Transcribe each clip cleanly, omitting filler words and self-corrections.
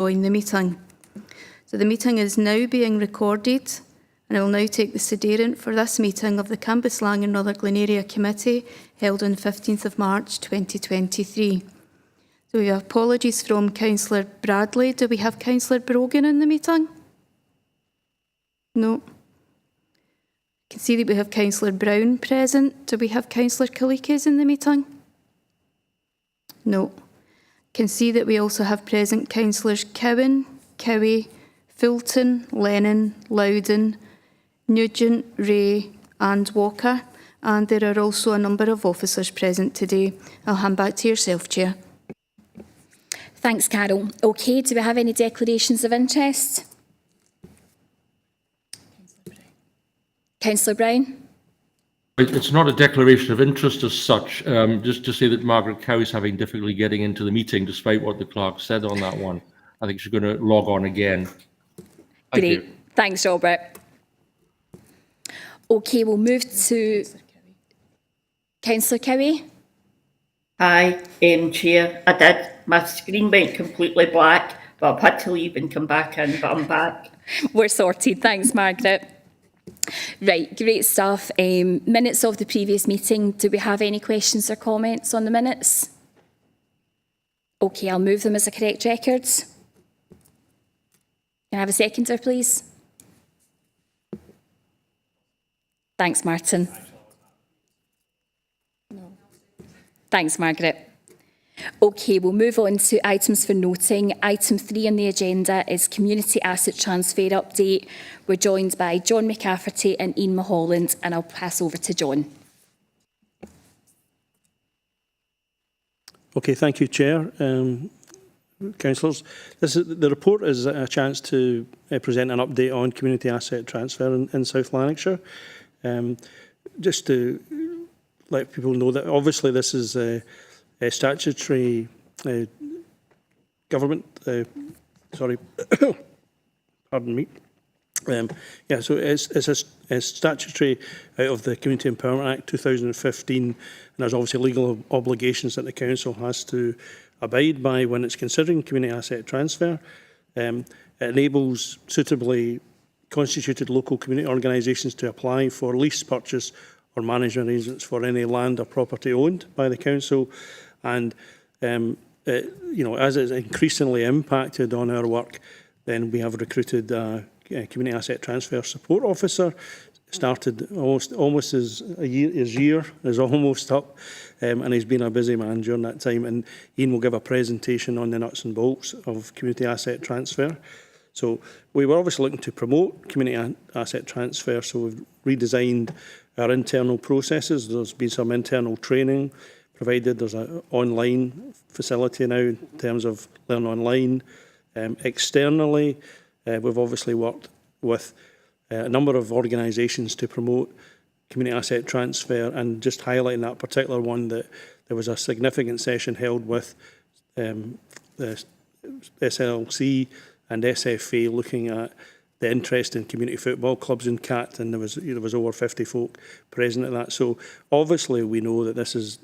join the meeting. So the meeting is now being recorded, and I will now take the sederant for this meeting of the Cambuslang and Rutherglen Area Committee held on 15th of March 2023. So we have apologies from Councillor Bradley. Do we have Councillor Brogan in the meeting? No. I can see that we have Councillor Brown present. Do we have Councillor Kalikis in the meeting? No. I can see that we also have present Councillors Cowan, Cowie, Fulton, Lennon, Loudon, Nugent, Ray and Walker, and there are also a number of officers present today. I'll hand back to yourself, Chair. Thanks, Carol. Okay, do we have any declarations of interest? Councillor Brown. It's not a declaration of interest as such, just to say that Margaret Cow is having difficulty getting into the meeting despite what the clerk said on that one. I think she's going to log on again. Thank Great. you. Thanks, Robert. Okay, we'll move to Councillor Cowie. Hi, Chair. I did. My screen went completely black, but I've had to leave and come back in, but I'm back. We're sorted. Thanks, Margaret. Right, great stuff. Minutes of the previous meeting. Do we have any questions or comments on the minutes? Okay, I'll move them as a correct record. Can I have a seconder, please? Thanks, Martin. No. Thanks, Margaret. Okay, we'll move on to items for noting. Item 3 on the agenda is Community Asset Transfer Update. We're joined by John McCafferty and Ian Mulholland, and I'll pass over to John. Okay, thank you, Chair. Councillors, the report is a chance to present an update on community asset transfer in South Lanarkshire. Just to let people know that obviously this is a statutory government, pardon me. Yeah, so it's a statutory out of the Community Empowerment Act 2015, and there's obviously legal obligations that the Council has to abide by when it's considering community asset transfer. It enables suitably constituted local community organisations to apply for lease, purchase or management arrangements for any land or property owned by the Council. And as it's increasingly impacted on our work, then we have recruited a community asset transfer support officer. Started almost as his year is almost up, and he's been a busy man during that time. And Ian will give a presentation on the nuts and bolts of community asset transfer. So we were obviously looking to promote community asset transfer, so we've redesigned our internal processes. There's been some internal training provided. There's an online facility now in terms of learn online. Externally, we've obviously worked with a number of organisations to promote community asset transfer, and just highlighting that particular one, that there was a significant session held with the SLC and SFA looking at the interest in community football clubs in Cat, and there was over 50 folk present at that. So obviously we know that this is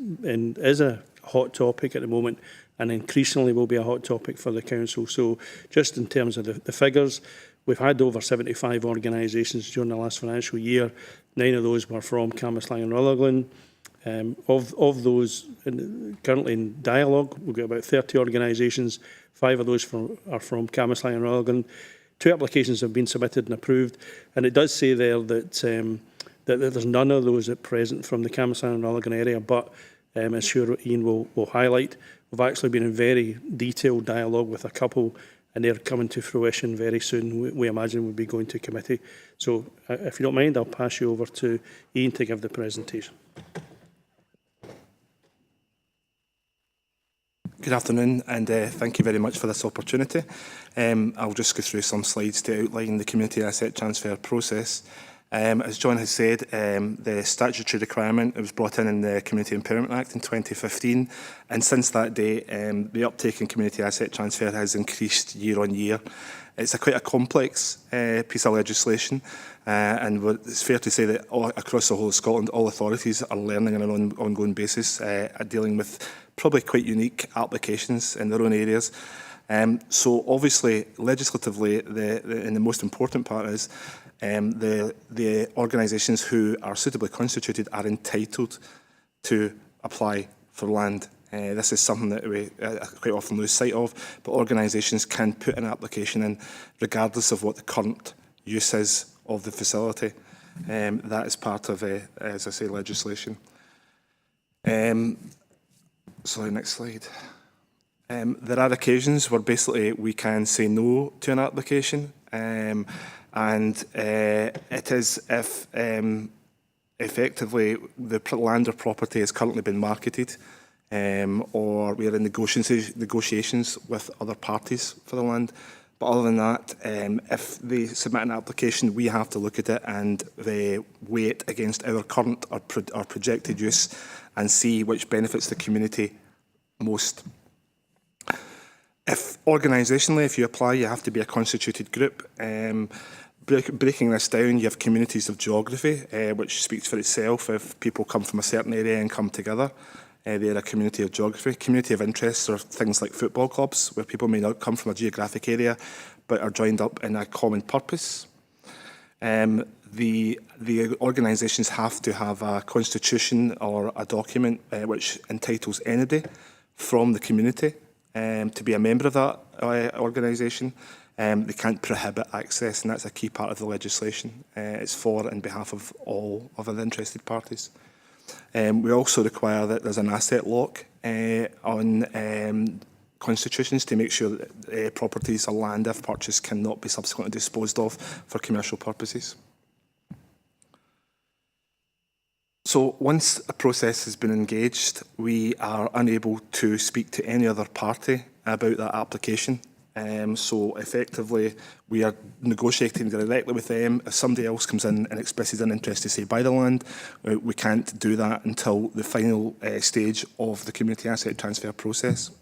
a hot topic at the moment, and increasingly will be a hot topic for the Council. So just in terms of the figures, we've had over 75 organisations during the last financial year. 9 of those were from Cambuslang and Rutherglen. Of those currently in dialogue, we've got about 30 organisations. 5 of those are from Cambuslang and Rutherglen. 2 applications have been submitted and approved, and it does say there that that there's none of those at present from the Cambuslang and Rutherglen area, but I'm sure Ian will highlight, we've actually been in very detailed dialogue with a couple, and they're coming to fruition very soon. We imagine we'll be going to committee. So if you don't mind, I'll pass you over to Ian to give the presentation. Good afternoon, and thank you very much for this opportunity. I'll just go through some slides to outline the community asset transfer process. As John has said, the statutory requirement was brought in the Community Empowerment Act in 2015, and since that day the uptake in community asset transfer has increased year on year. It's quite a complex piece of legislation, and it's fair to say that across the whole of Scotland, all authorities are learning on an ongoing basis, dealing with probably quite unique applications in their own areas. So obviously, legislatively, and the most important part is the organisations who are suitably constituted are entitled to apply for land. This is something that we quite often lose sight of, but organisations can put an application in regardless of what the current use is of the facility. That is part of, as I say, legislation. Sorry, next slide. There are occasions where basically we can say no to an application, and it is if effectively the land or property has currently been marketed, or we are in negotiations with other parties for the land. But other than that, if they submit an application, we have to look at it and weigh it against our current or projected use and see which benefits the community most. If organisationally, if you apply, you have to be a constituted group. Breaking this down, you have communities of geography, which speaks for itself. If people come from a certain area and come together, they're a community of geography. Community of interests are things like football clubs, where people may not come from a geographic area, but are joined up in a common purpose. The organisations have to have a constitution or a document which entitles anybody from the community to be a member of that organisation. They can't prohibit access, and that's a key part of the legislation. It's for and behalf of all of the interested parties. We also require that there's an asset lock on constitutions to make sure that properties or land, if purchased, cannot be subsequently disposed of for commercial purposes. So once a process has been engaged, we are unable to speak to any other party about that application. So effectively, we are negotiating directly with them. If somebody else comes in and expresses an interest to say buy the land, we can't do that until the final stage of the community asset transfer process.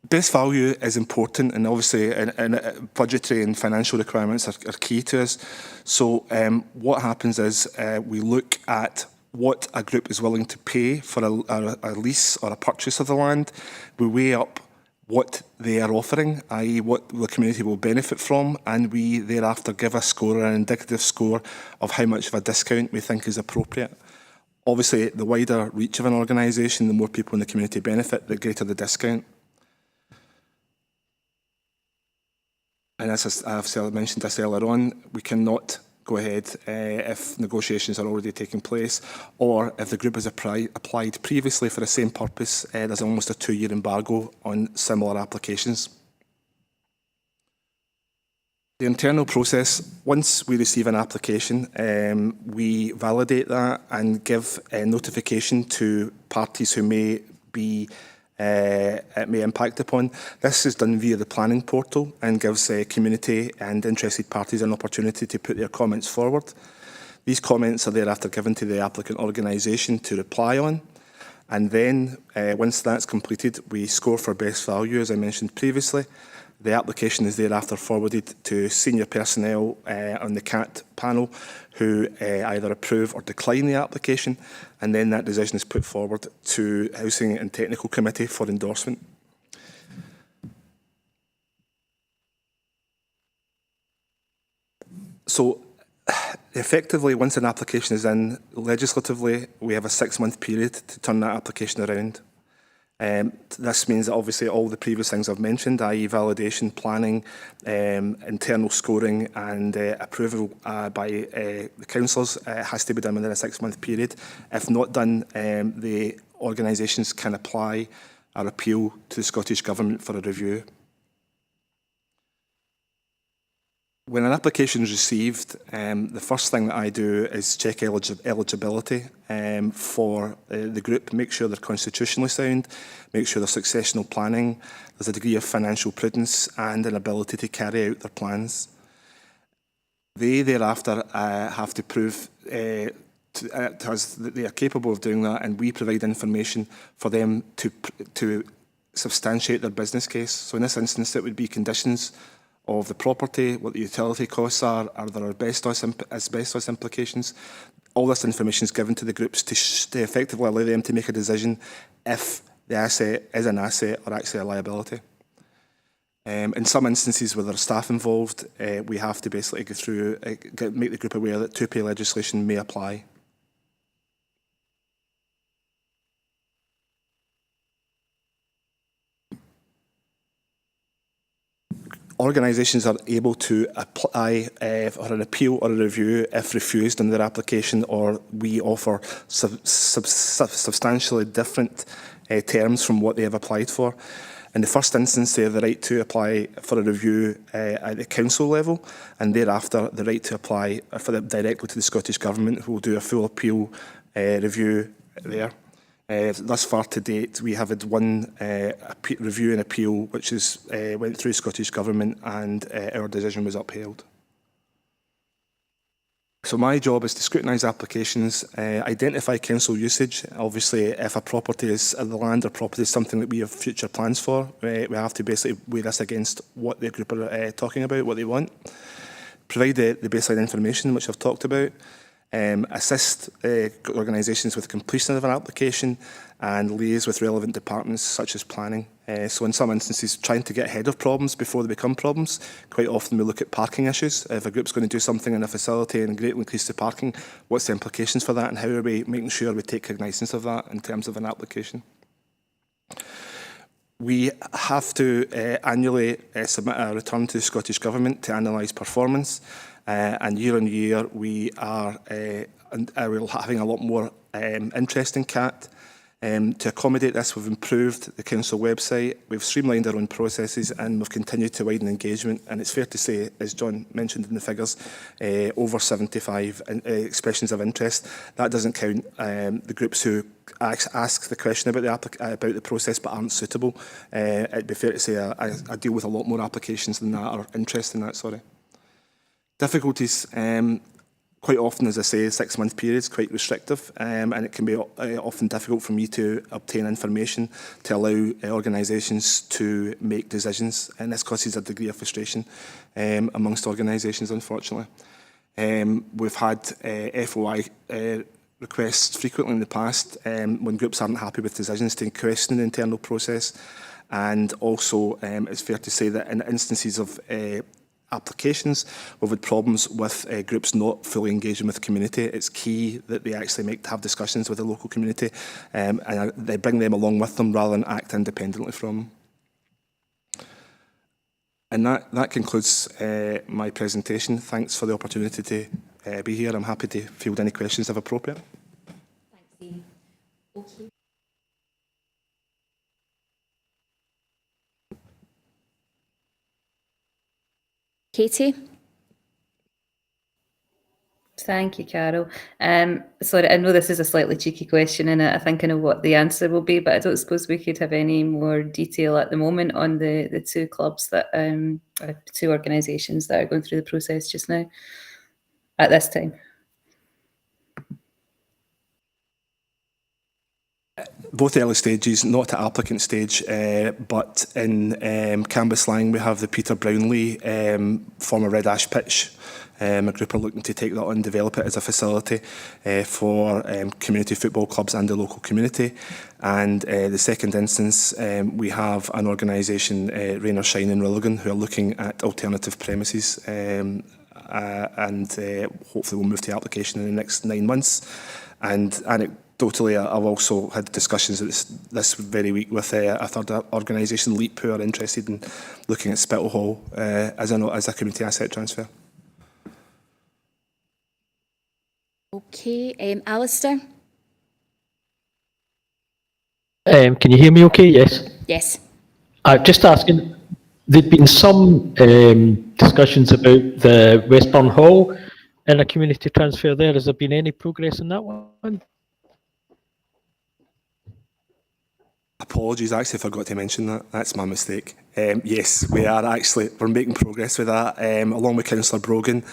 Best value is important, and obviously and budgetary and financial requirements are key to us. So what happens is we look at what a group is willing to pay for a lease or a purchase of the land. We weigh up what they are offering, i.e. what the community will benefit from, and we thereafter give a score, an indicative score of how much of a discount we think is appropriate. Obviously, the wider reach of an organisation, the more people in the community benefit, the greater the discount. And as I've mentioned this earlier on, we cannot go ahead if negotiations are already taking place, or if the group has applied previously for the same purpose, there's almost a 2-year embargo on similar applications. The internal process, once we receive an application, we validate that and give notification to parties who may be it may impact upon. This is done via the planning portal and gives community and interested parties an opportunity to put their comments forward. These comments are thereafter given to the applicant organisation to reply on, and then once that's completed, we score for best value, as I mentioned previously. The application is thereafter forwarded to senior personnel on the CAT panel who either approve or decline the application, and then that decision is put forward to Housing and Technical Committee for endorsement. So effectively, once an application is in, legislatively, we have a 6-month period to turn that application around. This means that obviously all the previous things I've mentioned, i.e. validation, planning, internal scoring and approval by the councillors has to be done within a 6-month period. If not done, the organisations can apply or appeal to the Scottish Government for a review. When an application is received, the first thing that I do is check eligibility for the group, make sure they're constitutionally sound, make sure there's successional planning, there's a degree of financial prudence and an ability to carry out their plans. They thereafter have to prove to us that they are capable of doing that, and we provide information for them to substantiate their business case. So in this instance, it would be conditions of the property, what the utility costs are there asbestos implications. All this information is given to the groups to effectively allow them to make a decision if the asset is an asset or actually a liability. In some instances where there are staff involved, we have to basically go through, make the group aware that 2-pay legislation may apply. Organisations are able to apply for an appeal or a review if refused on their application, or we offer substantially different terms from what they have applied for. In the first instance, they have the right to apply for a review at the council level, and thereafter the right to apply directly to the Scottish Government, who will do a full appeal review there. Thus far to date, we have had one review and appeal which is went through Scottish Government, and our decision was upheld. So my job is to scrutinise applications, identify council usage. Obviously, if a property is, the land or property is something that we have future plans for, we have to basically weigh this against what the group are talking about, what they want. Provide the baseline information, which I've talked about. Assist organisations with completion of an application, and liaise with relevant departments such as planning. So in some instances, trying to get ahead of problems before they become problems. Quite often we look at parking issues. If a group's going to do something in a facility and greatly increase the parking, what's the implications for that, and how are we making sure we take cognizance of that in terms of an application? We have to annually submit a return to the Scottish Government to analyse performance. And year on year, we are having a lot more interest in CAT. To accommodate this, we've improved the council website, we've streamlined our own processes, and we've continued to widen engagement. And it's fair to say, as John mentioned in the figures, over 75 expressions of interest. That doesn't count the groups who ask the question about the process but aren't suitable. It'd be fair to say I deal with a lot more applications than that, or interest in that, sorry. Difficulties, quite often, as I say, 6-month periods, quite restrictive, and it can be often difficult for me to obtain information to allow organisations to make decisions, and this causes a degree of frustration amongst organisations, unfortunately. We've had FOI requests frequently in the past when groups aren't happy with decisions to question the internal process, and also it's fair to say that in instances of applications, we've had problems with groups not fully engaging with the community. It's key that they actually have discussions with the local community, and they bring them along with them rather than act independently from them. And that concludes my presentation. Thanks for the opportunity to be here. I'm happy to field any questions if appropriate. Thanks, Ian. Okay. Katie? Thank you, Carol. Sorry, I know this is a slightly cheeky question, and I think I know what the answer will be, but I don't suppose we could have any more detail at the moment on the two clubs that, two organisations that are going through the process just now, at this time. Both early stages, not at applicant stage, but in Cambuslang we have the Peter Brownlee former Red Ash pitch. A group are looking to take that on, develop it as a facility for community football clubs and the local community. And the second instance, we have an organisation, Rain or Shine in Rutherglen, who are looking at alternative premises, and hopefully we'll move to application in the next 9 months. And anecdotally, I've also had discussions this very week with a third organisation, Leap, who are interested in looking at Spittle Hall as a community asset transfer. Okay, Alistair? Can you hear me okay? Yes. Yes. Just asking, there'd been some discussions about the Westburn Hall and a community transfer there. Has there been any progress in that one? Apologies, I actually forgot to mention that. That's my mistake. Yes, we're making progress with that. Along with Councillor Brogan,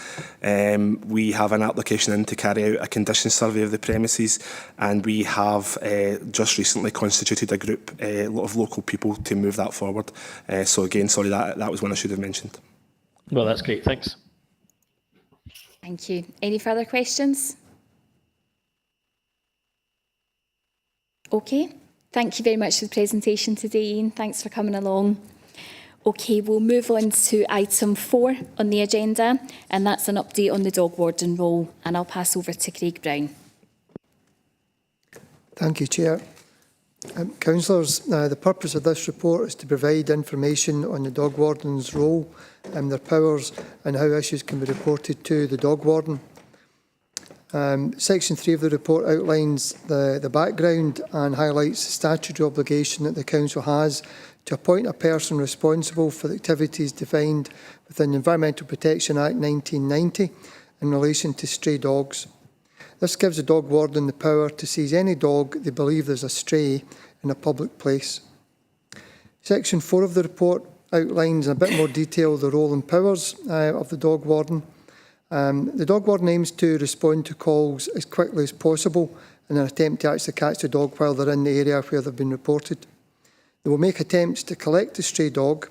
we have an application in to carry out a condition survey of the premises, and we have just recently constituted a group of local people to move that forward. So again, sorry, that was one I should have mentioned. Well, that's great, thanks. Thank you. Any further questions? Okay. Thank you very much for the presentation today, Ian. Thanks for coming along. Okay, we'll move on to item 4 on the agenda, and that's an update on the dog warden role. And I'll pass over to Craig Brown. Thank you, Chair. Councillors, the purpose of this report is to provide information on the dog warden's role and their powers and how issues can be reported to the dog warden. Section 3 of the report outlines the background and highlights the statutory obligation that the Council has to appoint a person responsible for the activities defined within the Environmental Protection Act 1990 in relation to stray dogs. This gives the dog warden the power to seize any dog they believe there's a stray in a public place. Section 4 of the report outlines in a bit more detail the role and powers of the dog warden. The dog warden aims to respond to calls as quickly as possible in an attempt to actually catch the dog while they're in the area where they've been reported. They will make attempts to collect the stray dog,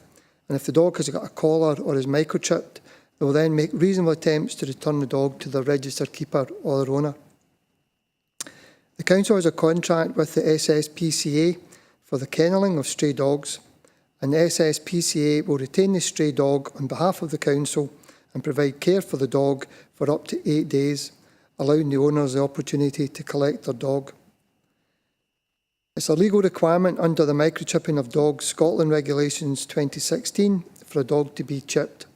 and if the dog has got a collar or is microchipped, they will then make reasonable attempts to return the dog to their registered keeper or their owner. The Council has a contract with the SSPCA for the kennelling of stray dogs, and the SSPCA will retain the stray dog on behalf of the Council and provide care for the dog for up to 8 days, allowing the owners the opportunity to collect their dog. It's a legal requirement under the Microchipping of Dogs Scotland Regulations 2016 for a dog to be chipped,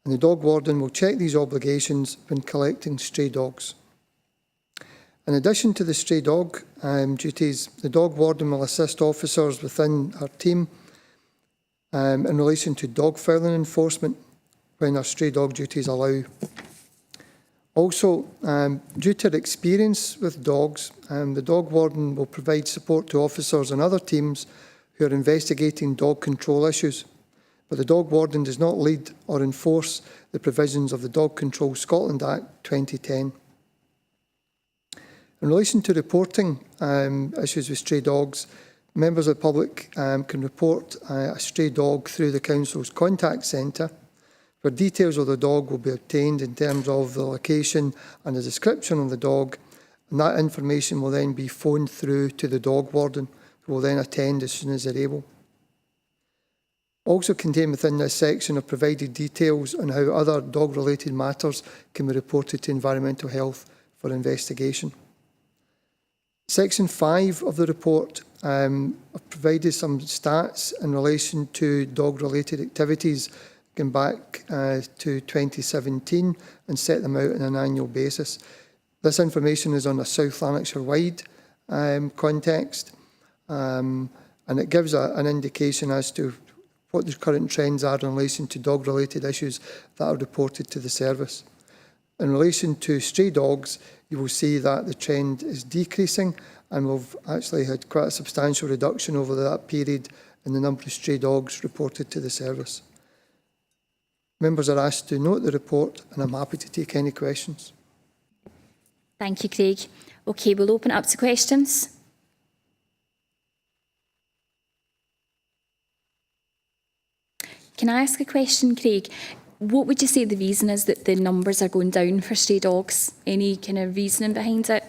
and the dog warden will check these obligations when collecting stray dogs. In addition to the stray dog duties, the dog warden will assist officers within her team in relation to dog fouling enforcement when our stray dog duties allow. Also, due to their experience with dogs, the dog warden will provide support to officers and other teams who are investigating dog control issues. But the dog warden does not lead or enforce the provisions of the Dog Control Scotland Act 2010. In relation to reporting issues with stray dogs, members of the public can report a stray dog through the Council's contact centre, where details of the dog will be obtained in terms of the location and the description of the dog, and that information will then be phoned through to the dog warden, who will then attend as soon as they're able. Also contained within this section are provided details on how other dog-related matters can be reported to Environmental Health for investigation. Section 5 of the report provided some stats in relation to dog-related activities going back to 2017 and set them out on an annual basis. This information is on a South Lanarkshire-wide context, and it gives an indication as to what the current trends are in relation to dog-related issues that are reported to the service. In relation to stray dogs, you will see that the trend is decreasing, and we've actually had quite a substantial reduction over that period in the number of stray dogs reported to the service. Members are asked to note the report, and I'm happy to take any questions. Thank you, Craig. Okay, we'll open it up to questions. Can I ask a question, Craig? What would you say the reason is that the numbers are going down for stray dogs? Any kind of reasoning behind it?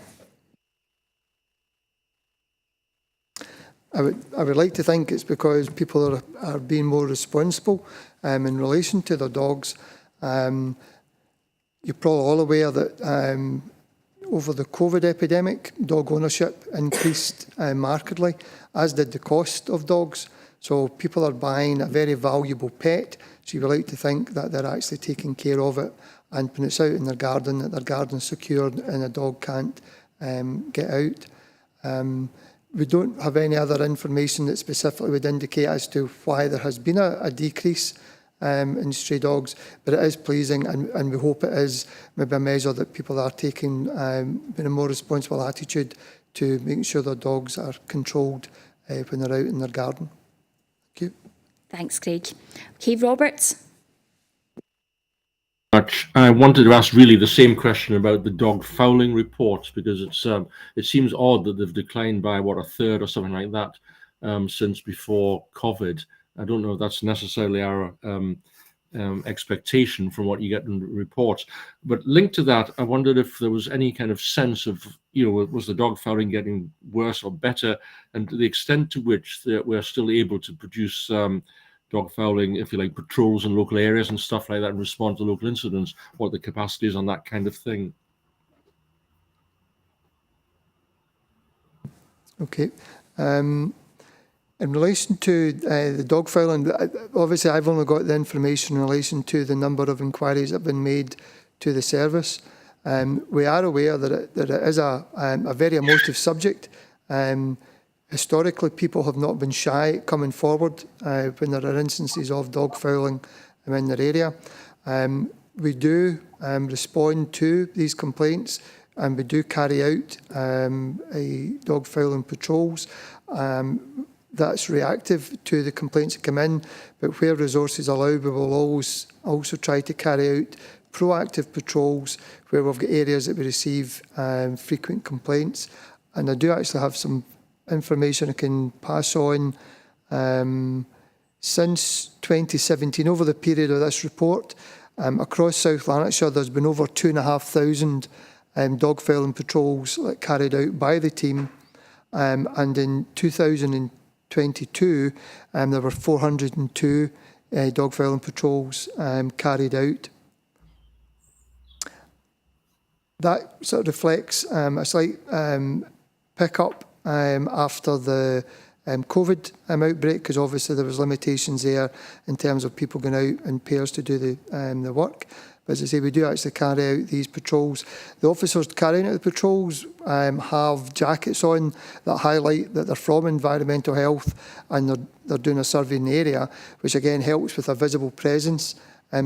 I would like to think it's because people are being more responsible in relation to their dogs. You're probably all aware that over the COVID epidemic, dog ownership increased markedly, as did the cost of dogs. So people are buying a very valuable pet, so you would like to think that they're actually taking care of it, and when it's out in their garden, that their garden's secured and a dog can't get out. We don't have any other information that specifically would indicate as to why there has been a decrease in stray dogs, but it is pleasing, and we hope it is maybe a measure that people are taking in a more responsible attitude to making sure their dogs are controlled when they're out in their garden. Thank you. Thanks, Craig. Okay, Robert. I wanted to ask really the same question about the dog fouling reports, because it seems odd that they've declined by, what, a third or something like that since before COVID. I don't know if that's necessarily our expectation from what you get in the reports. But linked to that, I wondered if there was any kind of sense of, was the dog fouling getting worse or better, and to the extent to which we're still able to produce dog fouling, if you like, patrols in local areas and stuff like that, and respond to local incidents, what the capacity is on that kind of thing. Okay. In relation to the dog fouling, obviously I've only got the information in relation to the number of inquiries that have been made to the service. We are aware that it is a very emotive subject. Historically, people have not been shy at coming forward when there are instances of dog fouling in their area. We do respond to these complaints, and we do carry out dog fouling patrols. That's reactive to the complaints that come in, but where resources allow, we will always also try to carry out proactive patrols where we've got areas that we receive frequent complaints. And I do actually have some information I can pass on. Since 2017, over the period of this report, across South Lanarkshire, there's been over 2,500 dog fouling patrols carried out by the team. And in 2022, there were 402 dog fouling patrols carried out. That sort of reflects a slight pick-up after the COVID outbreak, because obviously there was limitations there in terms of people going out in pairs to do the work. But as I say, we do actually carry out these patrols. The officers carrying out the patrols have jackets on that highlight that they're from environmental health, and they're doing a survey in the area, which again helps with a visible presence,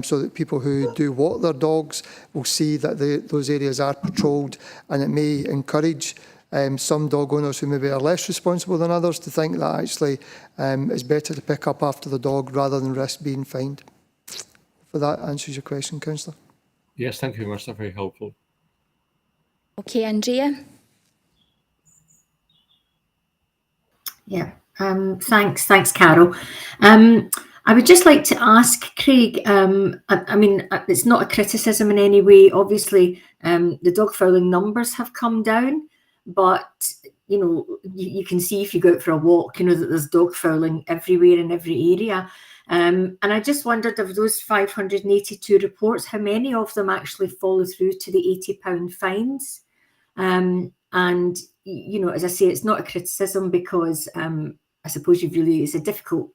so that people who do walk their dogs will see that those areas are patrolled, and it may encourage some dog owners who maybe are less responsible than others to think that actually it's better to pick up after the dog rather than risk being fined. If that answers your question, Councillor. Yes, thank you very much. That's very helpful. Okay, Andrea. Yeah, thanks, Carol. I would just like to ask Craig, I mean, it's not a criticism in any way. Obviously, the dog fouling numbers have come down, but, you can see if you go out for a walk, that there's dog fouling everywhere in every area. And I just wondered, of those 582 reports, how many of them actually follow through to the £80 fines? And, as I say, it's not a criticism because I suppose it's a difficult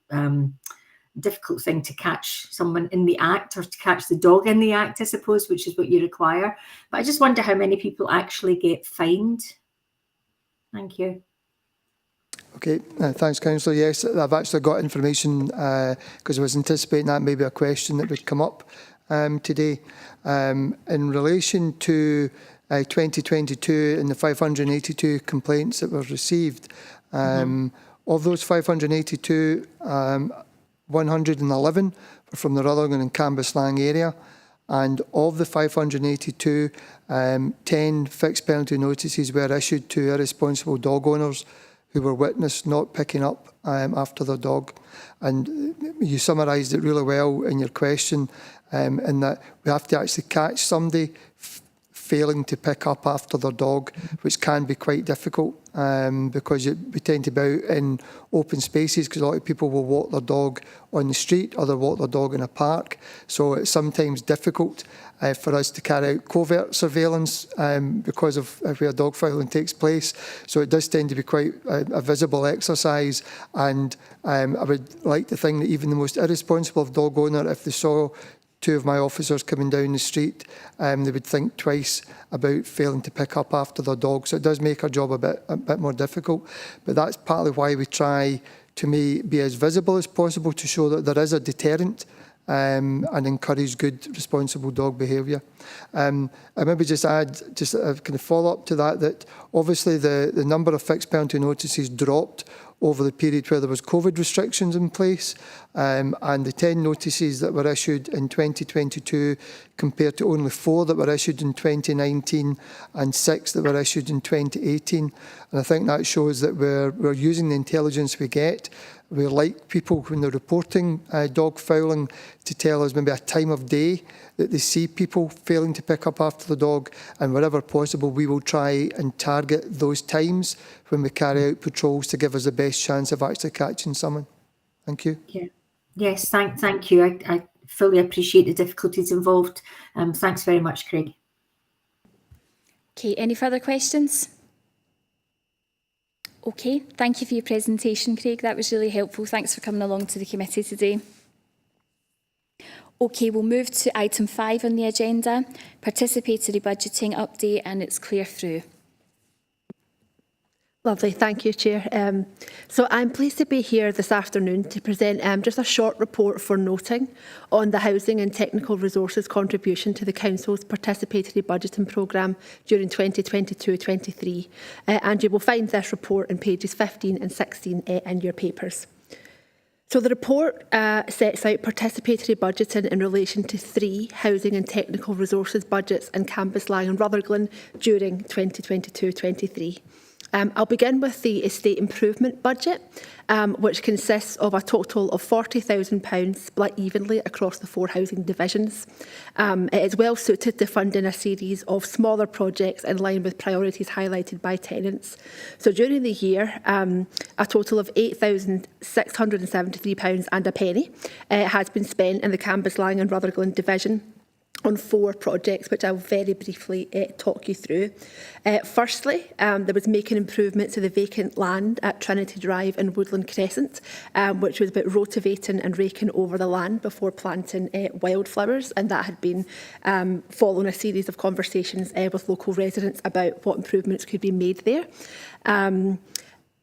thing to catch someone in the act, or to catch the dog in the act, I suppose, which is what you require. But I just wonder how many people actually get fined. Thank you. Okay, thanks, Councillor. Yes, I've actually got information because I was anticipating that may be a question that would come up today. In relation to 2022 and the 582 complaints that were received, of those 582, 111 were from the Rutherglen and Cambuslang area. And of the 582, 10 fixed penalty notices were issued to irresponsible dog owners who were witnessed not picking up after their dog. And you summarised it really well in your question, in that we have to actually catch somebody failing to pick up after their dog, which can be quite difficult because we tend to be out in open spaces, because a lot of people will walk their dog on the street or they'll walk their dog in a park. So it's sometimes difficult for us to carry out covert surveillance because of where dog fouling takes place. So it does tend to be quite a visible exercise, and I would like to think that even the most irresponsible of dog owner, if they saw two of my officers coming down the street, they would think twice about failing to pick up after their dog. So it does make our job a bit more difficult. But that's partly why we try to be as visible as possible, to show that there is a deterrent and encourage good, responsible dog behaviour. I maybe just add, just a kind of follow-up to that obviously the number of fixed penalty notices dropped over the period where there was COVID restrictions in place, and the 10 notices that were issued in 2022 compared to only 4 that were issued in 2019 and 6 that were issued in 2018. And I think that shows that we're using the intelligence we get We like people, when they're reporting dog fouling, to tell us maybe a time of day that they see people failing to pick up after the dog, and wherever possible we will try and target those times when we carry out patrols to give us the best chance of actually catching someone. Thank you. Yeah. Yes, thank you. I fully appreciate the difficulties involved. Thanks very much, Craig. Okay, any further questions? Okay, thank you for your presentation, Craig. That was really helpful. Thanks for coming along to the committee today. Okay, we'll move to item 5 on the agenda, participatory budgeting update, and it's Claire Frew. Lovely, thank you, Chair. So I'm pleased to be here this afternoon to present just a short report for noting on the Housing and Technical Resources contribution to the Council's participatory budgeting programme during 2022-23. And you will find this report in pages 15 and 16 in your papers. So the report sets out participatory budgeting in relation to 3 housing and technical resources budgets in Cambuslang and Rutherglen during 2022-23. I'll begin with the estate improvement budget, which consists of a total of £40,000 split evenly across the 4 housing divisions. It is well suited to funding a series of smaller projects in line with priorities highlighted by tenants. So during the year, a total of £8,673 and a penny has been spent in the Cambuslang and Rutherglen division on 4 projects, which I'll very briefly talk you through. Firstly, there was making improvements to the vacant land at Trinity Drive and Woodland Crescent, which was about rotivating and raking over the land before planting wildflowers, and that had been following a series of conversations with local residents about what improvements could be made there.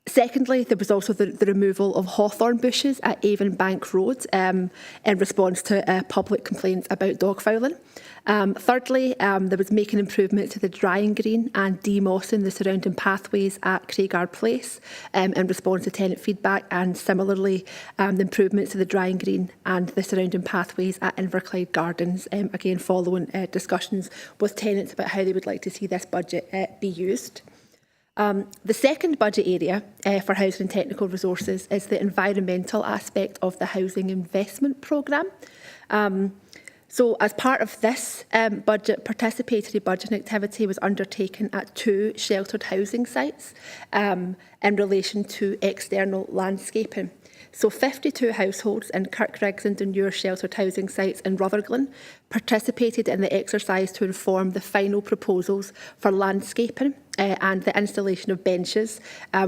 Secondly, there was also the removal of hawthorn bushes at Avonbank Road in response to public complaints about dog fouling. Thirdly, there was making improvements to the drying green and demossing the surrounding pathways at Craigard Place in response to tenant feedback, and similarly the improvements to the drying green and the surrounding pathways at Inverclyde Gardens, again following discussions with tenants about how they would like to see this budget be used. The second budget area for housing and technical resources is the environmental aspect of the housing investment programme. So as part of this budget, participatory budgeting activity was undertaken at 2 sheltered housing sites in relation to external landscaping. So 52 households in Kirkriggs and Dunure sheltered housing sites in Rutherglen participated in the exercise to inform the final proposals for landscaping and the installation of benches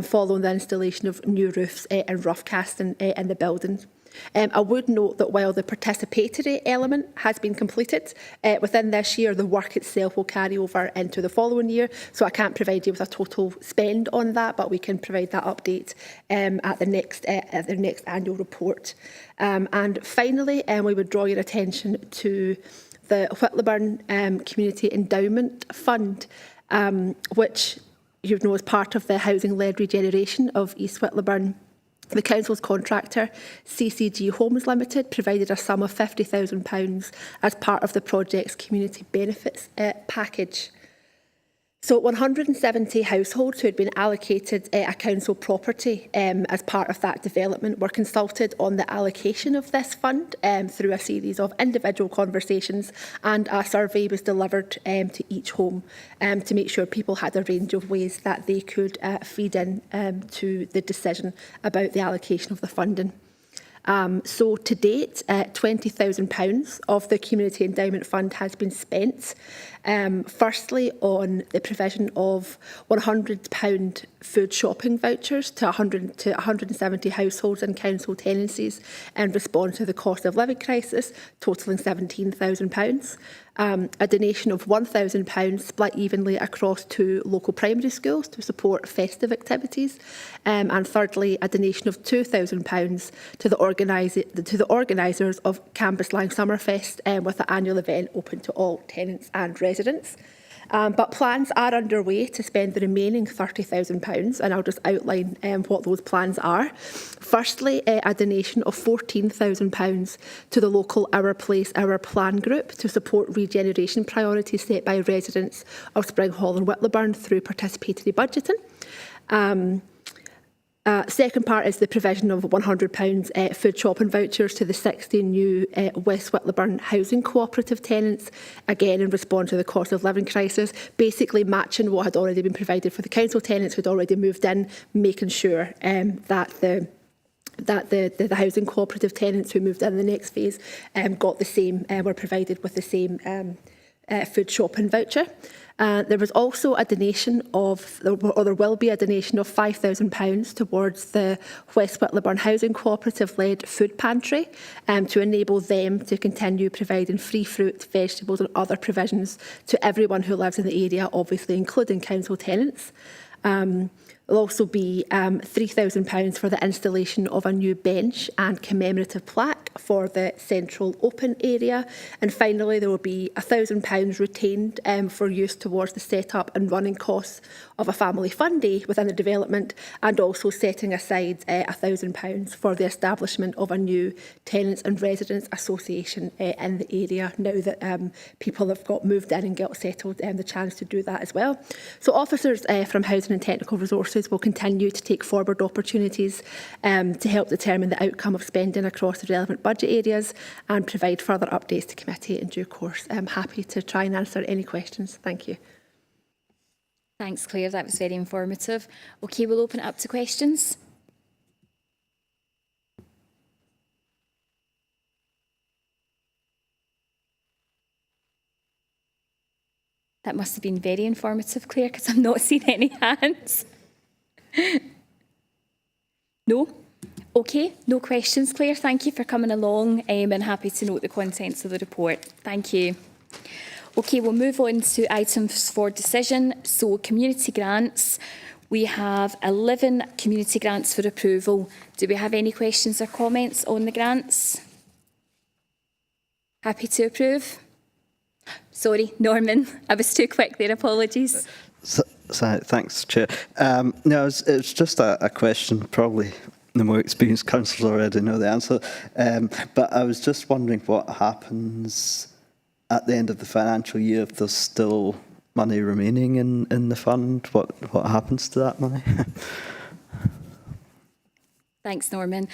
following the installation of new roofs and rough casting in the buildings. I would note that while the participatory element has been completed, within this year the work itself will carry over into the following year, so I can't provide you with a total spend on that, but we can provide that update at the next annual report. And finally, we would draw your attention to the Whitleburn Community Endowment Fund, which you know is part of the housing-led regeneration of East Whitleburn. The Council's contractor, CCG Homes Limited, provided a sum of £50,000 as part of the project's community benefits package. So 170 households who had been allocated a council property as part of that development were consulted on the allocation of this fund through a series of individual conversations, and a survey was delivered to each home to make sure people had a range of ways that they could feed in to the decision about the allocation of the funding. So to date, £20,000 of the Community Endowment Fund has been spent. Firstly, on the provision of £100 food shopping vouchers to 170 households and council tenancies in response to the cost of living crisis, totalling £17,000. A donation of £1,000 split evenly across 2 local primary schools to support festive activities. And thirdly, a donation of £2,000 to the organisers of Cambuslang Summerfest, with the annual event open to all tenants and residents. But plans are underway to spend the remaining £30,000, and I'll just outline what those plans are. Firstly, a donation of £14,000 to the local Our Place, Our Plan group to support regeneration priorities set by residents of Springhall and Whitleburn through participatory budgeting. Second part is the provision of £100 food shopping vouchers to the 60 new West Whitlaburn housing cooperative tenants, again in response to the cost of living crisis, basically matching what had already been provided for the council tenants who had already moved in, making sure that the housing cooperative tenants who moved in the next phase got the same, were provided with the same food shopping voucher. There was also a donation of, or there will be a donation of £5,000 towards the West Whitlaburn Housing Cooperative-led food pantry to enable them to continue providing free fruit, vegetables and other provisions to everyone who lives in the area, obviously including council tenants. There'll also be £3,000 for the installation of a new bench and commemorative plaque for the central open area. And finally, there will be £1,000 retained for use towards the set-up and running costs of a family fun day within the development, and also setting aside £1,000 for the establishment of a new tenants and residents association in the area, now that people have got moved in and got settled, the chance to do that as well. So officers from Housing and Technical Resources will continue to take forward opportunities to help determine the outcome of spending across the relevant budget areas and provide further updates to committee in due course. I'm happy to try and answer any questions. Thank you. Thanks, Claire. That was very informative. Okay, we'll open it up to questions. That must have been very informative, Claire, because I'm not seeing any hands. No? Okay, no questions, Claire. Thank you for coming along and happy to note the contents of the report. Thank you. Okay, we'll move on to items for decision. So community grants. We have 11 community grants for approval. Do we have any questions or comments on the grants? Happy to approve? Sorry, Norman, I was too quick there, apologies. So, thanks, Chair. No, it's just a question, probably the more experienced councillors already know the answer, but I was just wondering what happens at the end of the financial year if there's still money remaining in the fund. What happens to that money? Thanks, Norman.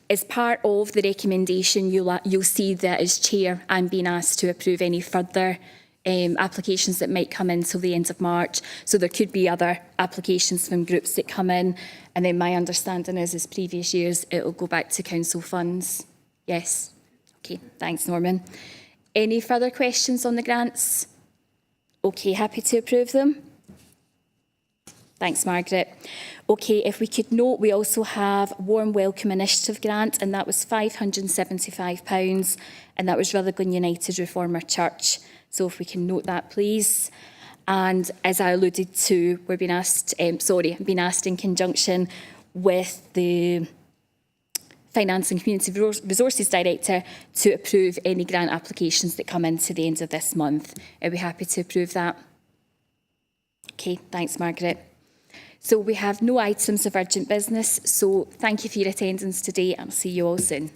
As part of the recommendation, you'll see that as chair, I'm being asked to approve any further applications that might come in till the end of March. So there could be other applications from groups that come in, and then my understanding is, as previous years, it'll go back to council funds. Yes. Okay, thanks, Norman. Any further questions on the grants? Okay, happy to approve them. Thanks, Margaret. Okay, if we could note, we also have Warm Welcome Initiative grant, and that was £575, and that was Rutherglen United Reformer Church. So if we can note that, please. And as I alluded to, we're being asked, I'm being asked in conjunction with the Finance and Community Resources Director to approve any grant applications that come in to the end of this month. Are we happy to approve that? Okay, thanks, Margaret. So we have no items of urgent business, so thank you for your attendance today and I'll see you all soon.